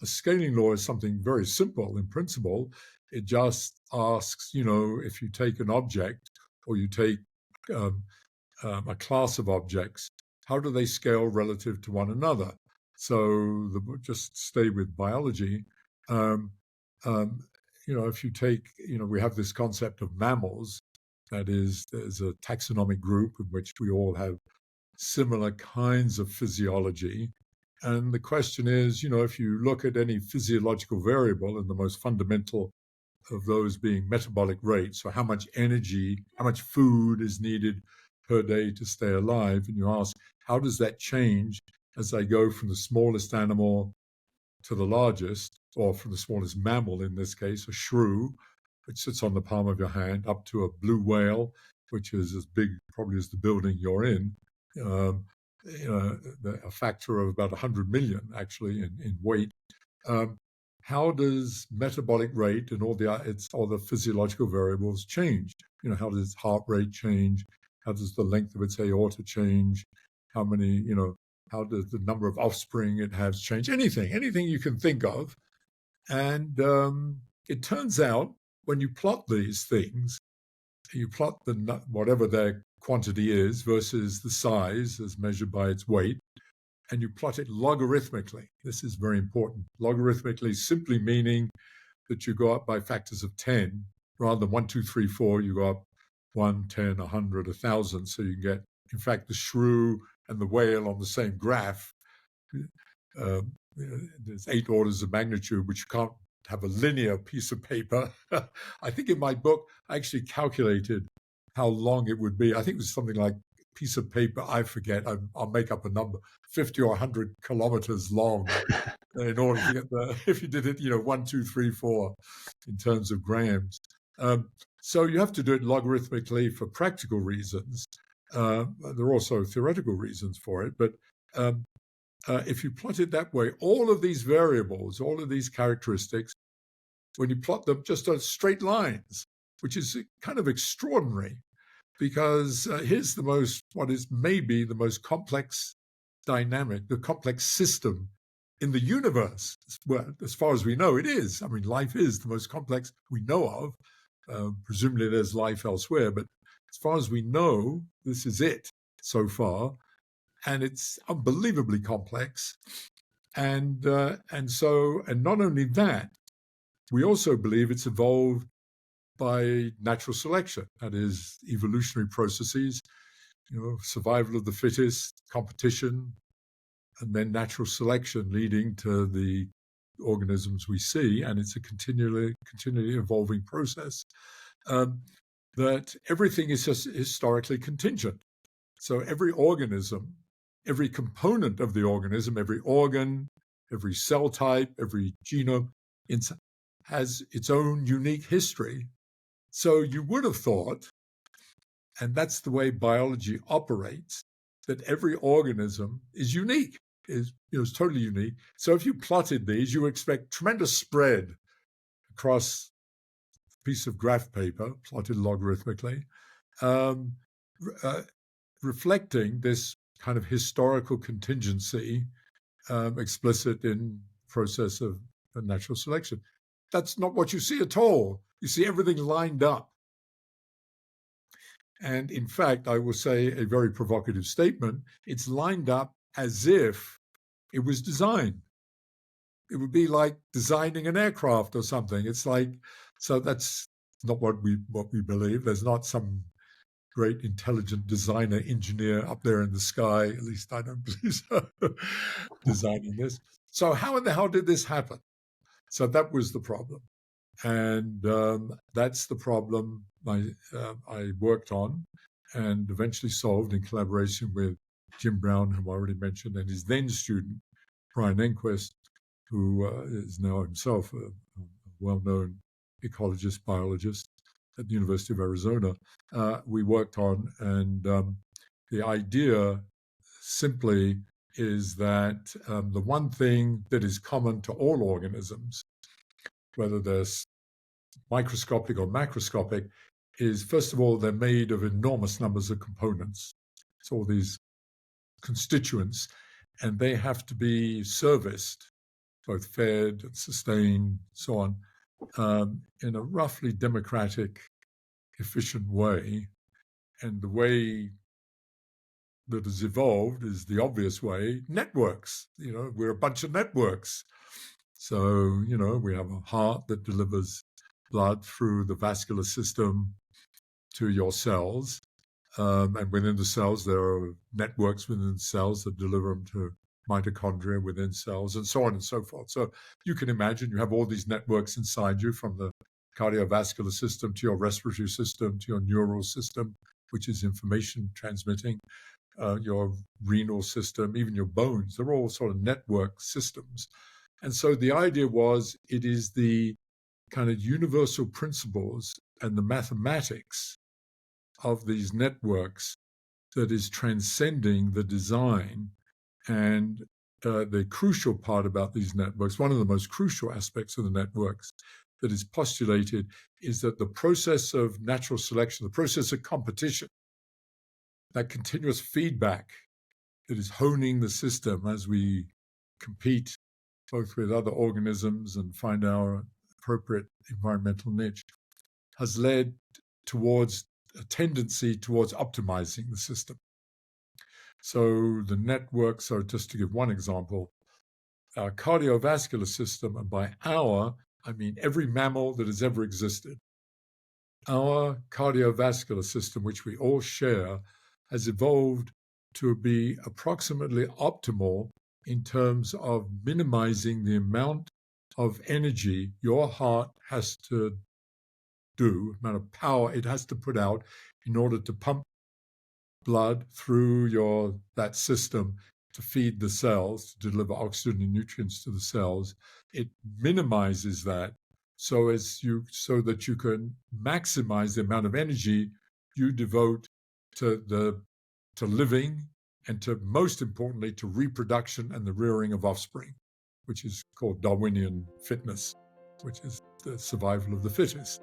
a scaling law is something very simple in principle. It just asks, if you take an object or you take um, a class of objects, how do they scale relative to one another? So just stay with biology. Um, um, if you take, we have this concept of mammals. That is, there's a taxonomic group in which we all have similar kinds of physiology. And the question is, if you look at any physiological variable, and the most fundamental of those being metabolic rate, so how much energy, how much food is needed per day to stay alive, and you ask, how does that change as I go from the smallest animal to the largest, or from the smallest mammal in this case, a shrew, which sits on the palm of your hand, up to a blue whale, which is as big probably as the building you're in, um, a factor of about 100 million actually in weight. How does metabolic rate and all the physiological variables change? How does heart rate change? How does the length of its aorta change? How does the number of offspring it has change? Anything you can think of. And it turns out when you plot these things, you plot whatever their quantity is versus the size as measured by its weight, and you plot it logarithmically. This is very important. Logarithmically simply meaning that you go up by factors of 10 rather than 1, 2, 3, 4. You go up 1, 10, 100, 1,000. So you can get, in fact, the shrew and the whale on the same graph. There's 8 orders of magnitude, which you can't have a linear piece of paper. I think in my book, I actually calculated how long it would be. I think it was something like a piece of paper, I forget, I'll make up a number, 50 or 100 kilometers long in order to get if you did it, 1, 2, 3, 4 in terms of grams. So you have to do it logarithmically for practical reasons. There are also theoretical reasons for it, but if you plot it that way, all of these variables, all of these characteristics, when you plot them just on straight lines, which is kind of extraordinary, because here's what is maybe the most complex dynamic, the complex system in the universe. Well, as far as we know, it is. I mean, life is the most complex we know of. Presumably there's life elsewhere, but as far as we know, this is it so far. And it's unbelievably complex. And not only that, we also believe it's evolved by natural selection, that is, evolutionary processes, survival of the fittest, competition, and then natural selection leading to the organisms we see. And it's a continually evolving process. That everything is just historically contingent. So every organism, every component of the organism, every organ, every cell type, every genome has its own unique history. So you would have thought, and that's the way biology operates, that every organism is unique, is totally unique. So if you plotted these, you would expect tremendous spread across a piece of graph paper, plotted logarithmically, reflecting this kind of historical contingency explicit in process of natural selection. That's not what you see at all. You see everything lined up. And in fact, I will say a very provocative statement. It's lined up as if it was designed. It would be like designing an aircraft or something. It's like, so that's not what we believe. There's not some great intelligent designer, engineer up there in the sky, at least I don't believe so, designing this. So how in the hell did this happen? So that was the problem. And that's the problem I worked on and eventually solved in collaboration with Jim Brown, whom I already mentioned, and his then student, Brian Enquist, who is now himself a well-known ecologist, biologist at the University of Arizona. We worked on, and the idea simply is that the one thing that is common to all organisms, whether they're microscopic or macroscopic, is, first of all, they're made of enormous numbers of components. It's all these constituents, and they have to be serviced both fed and sustained, so on, in a roughly democratic, efficient way. And the way that has evolved is the obvious way, networks. We're a bunch of networks. So, we have a heart that delivers blood through the vascular system to your cells. And within the cells, there are networks within cells that deliver them to mitochondria within cells, and so on and so forth. So you can imagine you have all these networks inside you, from the cardiovascular system to your respiratory system to your neural system, which is information transmitting, your renal system, even your bones. They're all sort of network systems. And so the idea was, it is the kind of universal principles and the mathematics of these networks that is transcending the design. And the crucial part about these networks, one of the most crucial aspects of the networks that is postulated, is that the process of natural selection, the process of competition, that continuous feedback that is honing the system as we compete both with other organisms and find our appropriate environmental niche, has led towards a tendency towards optimizing the system. So the networks are, just to give one example, our cardiovascular system, and by our, I mean every mammal that has ever existed. Our cardiovascular system, which we all share, has evolved to be approximately optimal in terms of minimizing the amount of energy your heart has to do, amount of power it has to put out in order to pump blood through that system to feed the cells, to deliver oxygen and nutrients to the cells. It minimizes that so that you can maximize the amount of energy you devote to living, and to, most importantly, to reproduction and the rearing of offspring, which is called Darwinian fitness, which is the survival of the fittest.